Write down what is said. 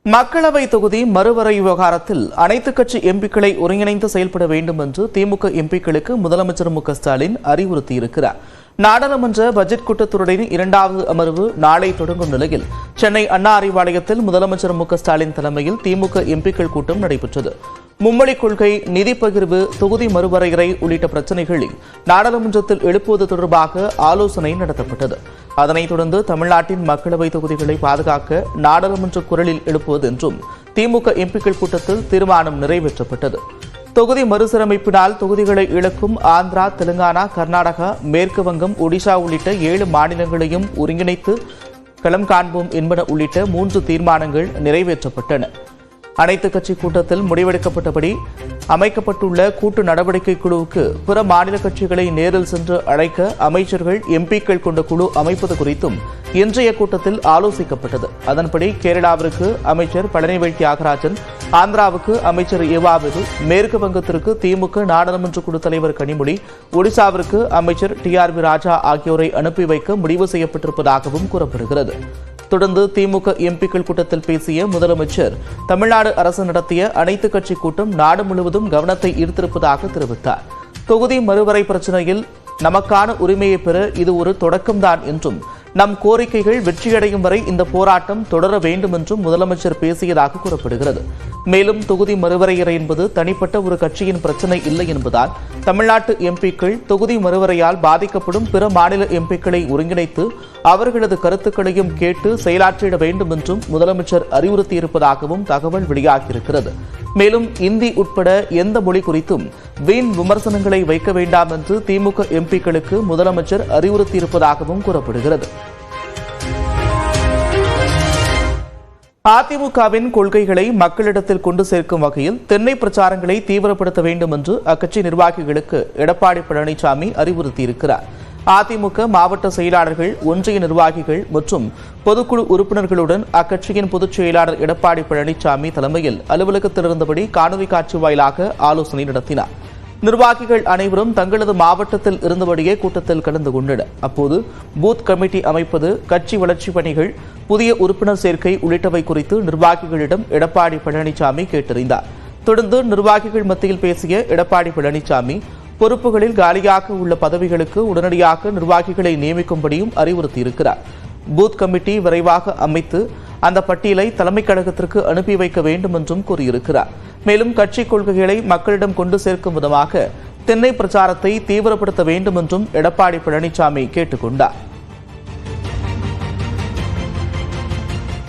மக்களவை தொகுதி மறுவரை விவகாரத்தில் அனைத்துக் கட்சி எம்பிக்களை ஒருங்கிணைந்து செயல்பட வேண்டும் என்று திமுக எம்பிக்களுக்கு முதலமைச்சர் மு.க.ஸ்டாலின் அறிவுறுத்தியிருக்கிறார். நாடாளுமன்ற பட்ஜெட் கூட்டத்தொடரின் இரண்டாவது அமர்வு நாளை தொடங்கும் நிலையில் சென்னை அண்ணா அறிவாலயத்தில் முதலமைச்சர் மு.க.ஸ்டாலின் தலைமையில் திமுக எம்பிக்கள் கூட்டம் நடைபெற்றது. மும்மொழி கொள்கை, நிதி பகிர்வு, தொகுதி மறுவரையறை உள்ளிட்ட பிரச்சினைகளை நாடாளுமன்றத்தில் எழுப்புவது தொடர்பாக ஆலோசனை நடத்தப்பட்டது. அதனைத் தொடர்ந்து தமிழ்நாட்டின் மக்களவை தொகுதிகளை பாதுகாக்க நாடாளுமன்ற குரலில் எழுப்புவது என்றும் திமுக எம்பிக்கள் கூட்டத்தில் தீர்மானம் நிறைவேற்றப்பட்டது. தொகுதி மறுசீரமைப்பினால் தொகுதிகளை இழக்கும் ஆந்திரா, தெலுங்கானா, கர்நாடகா, மேற்கு வங்கம், ஒடிஷா உள்ளிட்ட 7 மாநிலங்களையும் ஒருங்கிணைத்து களம் காண்போம் என்பன உள்ளிட்ட 3 தீர்மானங்கள் நிறைவேற்றப்பட்டன. அனைத்துக் கட்சி கூட்டத்தில் முடிவெடுக்கப்பட்டபடி அமைக்கப்பட்டுள்ள கூட்டு நடவடிக்கை குழுவுக்கு பிற மாநில கட்சிகளை நேரில் சென்று அழைக்க அமைச்சர்கள், எம்பிக்கள் கொண்ட குழு அமைப்பது குறித்தும் இன்றைய கூட்டத்தில் ஆலோசிக்கப்பட்டது. அதன்படி கேரளாவிற்கு அமைச்சர் பழனிவேல் தியாகராஜன், ஆந்திராவுக்கு அமைச்சர் ஏவாவேலு, மேற்கு வங்கத்திற்கு திமுக நாடாளுமன்ற குழு தலைவர் கனிமொழி, ஒடிசாவிற்கு அமைச்சர் டி.ஆர்.பி. ராஜா ஆகியோரை அனுப்பி வைக்க முடிவு செய்யப்பட்டிருப்பதாகவும் கூறப்படுகிறது. தொடர்ந்து திமுக எம்பிக்கள் கூட்டத்தில் பேசிய முதலமைச்சர், தமிழ்நாடு அரசு நடத்திய அனைத்துக் கட்சி கூட்டம் நாடு முழுவதும் கவனத்தை ஈர்த்திருப்பதாக தெரிவித்தார். தொகுதி மறுவரை பிரச்சினையில் நமக்கான உரிமையை பெற இது ஒரு தொடக்கம்தான் என்றும், நம் கோரிக்கைகள் வெற்றியடையும் வரை இந்த போராட்டம் தொடர வேண்டும் என்றும் முதலமைச்சர் பேசியதாக கூறப்படுகிறது. மேலும் தொகுதி மறுவரையறை என்பது தனிப்பட்ட ஒரு கட்சியின் பிரச்சினை இல்லை என்பதால் தமிழ்நாட்டு எம்பிக்கள் தொகுதி மறுவரையால் பாதிக்கப்படும் பிற மாநில எம்பிக்களை ஒருங்கிணைத்து அவர்களது கருத்துக்களையும் கேட்டு செயலாற்றிட வேண்டும் என்றும் முதலமைச்சர் அறிவுறுத்தியிருப்பதாகவும் தகவல் வெளியாகியிருக்கிறது. மேலும் இந்தி உட்பட எந்த மொழி குறித்தும் வீண் விமர்சனங்களை வைக்க வேண்டாம் என்று திமுக எம்பிக்களுக்கு முதலமைச்சர் அறிவுறுத்தியிருப்பதாகவும் கூறப்படுகிறது. அதிமுகவின் கொள்கைகளை மக்களிடத்தில் கொண்டு சேர்க்கும் வகையில் தென்னை பிரச்சாரங்களை தீவிரப்படுத்த வேண்டும் என்று அக்கட்சி நிர்வாகிகளுக்கு எடப்பாடி பழனிசாமி அறிவுறுத்தியிருக்கிறார். அதிமுக மாவட்ட செயலாளர்கள், ஒன்றிய நிர்வாகிகள் மற்றும் பொதுக்குழு உறுப்பினர்களுடன் அக்கட்சியின் பொதுச் செயலாளர் எடப்பாடி பழனிசாமி தலைமையில் அலுவலகத்தில் இருந்தபடி காணொலி காட்சி வாயிலாக ஆலோசனை நடத்தினார். நிர்வாகிகள் அனைவரும் தங்களது மாவட்டத்தில் இருந்தபடியே கூட்டத்தில் கலந்து கொண்டனர். அப்போது பூத் கமிட்டி அமைப்பது, கட்சி வளர்ச்சிப் பணிகள், புதிய உறுப்பினர் சேர்க்கை உள்ளிட்டவை குறித்து நிர்வாகிகளிடம் எடப்பாடி பழனிசாமி கேட்டறிந்தார். தொடர்ந்து நிர்வாகிகள் மத்தியில் பேசிய எடப்பாடி பழனிசாமி, பொறுப்புகளில் காலியாக உள்ள பதவிகளுக்கு உடனடியாக நிர்வாகிகளை நியமிக்கும்படியும் அறிவுறுத்தியிருக்கிறார். பூத் கமிட்டி விரைவாக அமைத்து அந்த பட்டியலை தலைமைக் கழகத்திற்கு அனுப்பி வைக்க வேண்டும் என்றும் கூறியிருக்கிறார். மேலும் கட்சி கொள்கைகளை மக்களிடம் கொண்டு சேர்க்கும் விதமாக தென்னை பிரச்சாரத்தை தீவிரப்படுத்த வேண்டும் என்றும் எடப்பாடி பழனிசாமி கேட்டுக் கொண்டார்.